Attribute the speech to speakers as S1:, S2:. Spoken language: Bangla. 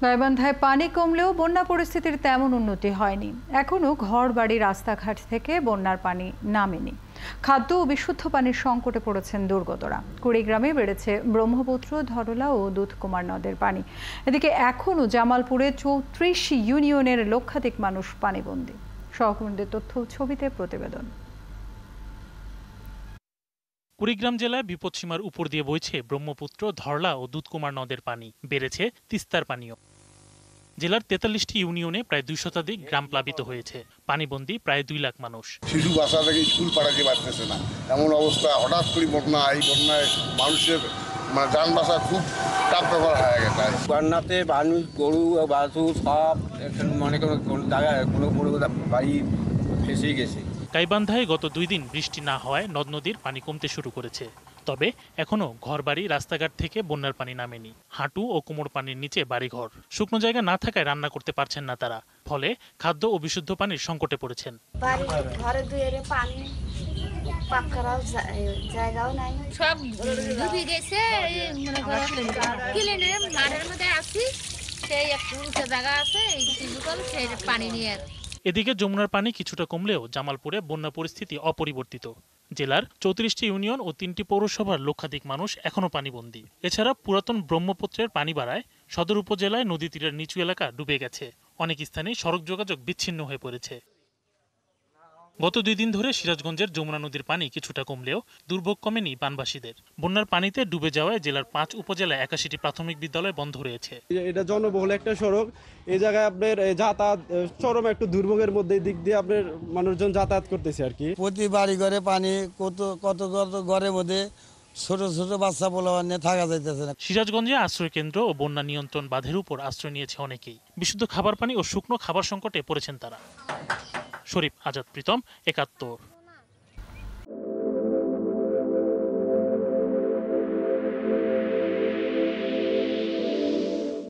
S1: গাইবান্ধায় পানি কমলেও বন্যা পরিস্থিতির তেমন উন্নতি হয়নি। এখনো ঘরবাড়ি রাস্তাঘাট থেকে বন্যার পানি নামেনি। খাদ্য ও বিশুদ্ধ পানির সংকটে পড়েছেন দুর্গতরা। কুড়িগ্রামে বেড়েছে ব্রহ্মপুত্র, ধরলা ও দুধকুমার নদের পানি। এদিকে এখনো জামালপুরে ৩৪ ইউনিয়নের লক্ষাধিক মানুষ পানিবন্দী। সহকর্মীদের তথ্য ছবিতে প্রতিবেদন।
S2: কুড়িগ্রাম জেলায় বিপদসীমার উপর দিয়ে বইছে ব্রহ্মপুত্র, ধরলা ও দুধকুমার নদের পানি। বেড়েছে তিস্তার পানিও। জেলার ৪৩টি ইউনিয়নে প্রায় ২০০ শতাধিক গ্রাম প্লাবিত হয়েছে। পানিবন্দী প্রায় ২ লাখ মানুষ।
S3: শিশু বাচ্চা থেকে স্কুল পাঠাতে পারতেছে না, এমন অবস্থা। হঠাৎ করে বন্যা, এই বন্যায় মানুষের যান বাসা খুব চাপ ব্যবহার হয়ে গেছে।
S4: বন্যাতে মানুষ, গরু, বাছুর সব মনে কোনো জায়গায় কোনো বাড়ি ফেসে গেছে।
S2: গাইবান্ধায় গত ২ দিন বৃষ্টি না হওয়ায় নদ নদীর পানি কমতে শুরু করেছে। তবে এখনো ঘরবাড়ি রাস্তাঘাট থেকে বন্যার পানি নামেনি। হাঁটু ও কোমর পানির নিচে বাড়িঘর। শুকনো জায়গা না থাকায় রান্না করতে পারছেন না তারা। ফলে খাদ্য ও বিশুদ্ধ পানির সংকটে পড়েছেন।
S5: ঘরে দুয়ারে পানি, পাক করার জায়গাও নাই, সব ডুবে গেছে। ক্লিনের মাঠের মধ্যে আছি, সেই একটু উঁচু জায়গা আছে, সেই পানি নিয়ে।
S2: এদিকে যমুনার পানি কিছুটা কমলেও জামালপুরে বন্যা পরিস্থিতি অপরিবর্তিত। জেলার ৩৪টি ইউনিয়ন ও ৩টি পৌরসভার লক্ষাধিক মানুষ এখনো পানিবন্দী। এছাড়া পুরাতন ব্রহ্মপুত্রের পানি বাড়ায় সদর উপজেলায় নদী তীরের নিচু এলাকা ডুবে গেছে। অনেক স্থানে সড়ক যোগাযোগ বিচ্ছিন্ন হয়ে পড়েছে। গত ২ দিন ধরে সিরাজগঞ্জের যমুনা নদীর পানি কিছুটা কমলেও দুর্ভোগ কমেনি বানবাসীদের। বন্যার পানিতে ডুবে যাওয়ায় জেলার ৫ উপজেলায় ৮১টি প্রাথমিক বিদ্যালয় বন্ধ রয়েছে।
S6: এটা জনবহুল একটা সড়ক। এই জায়গায় আপনার যাতায়াত চরম একটু দুর্ভোগের মধ্যে, দিক দিয়ে আপনার মানুষজন যাতায়াত করতেছে আর কি।
S7: প্রতি বাড়ি ঘরে পানি, কত কত কত ঘরের মধ্যে ছোট ছোট বাচ্চা পোলাপান নিয়ে থাকা যাইতেছে না।
S2: সিরাজগঞ্জে আশ্রয় কেন্দ্র ও বন্যা নিয়ন্ত্রণ বাঁধের উপর আশ্রয় নিয়েছে অনেকেই। বিশুদ্ধ খাবার পানি ও শুকনো খাবার সংকটে পড়েছেন তারা। শরীফ আজাদ প্রীতম, ৭১।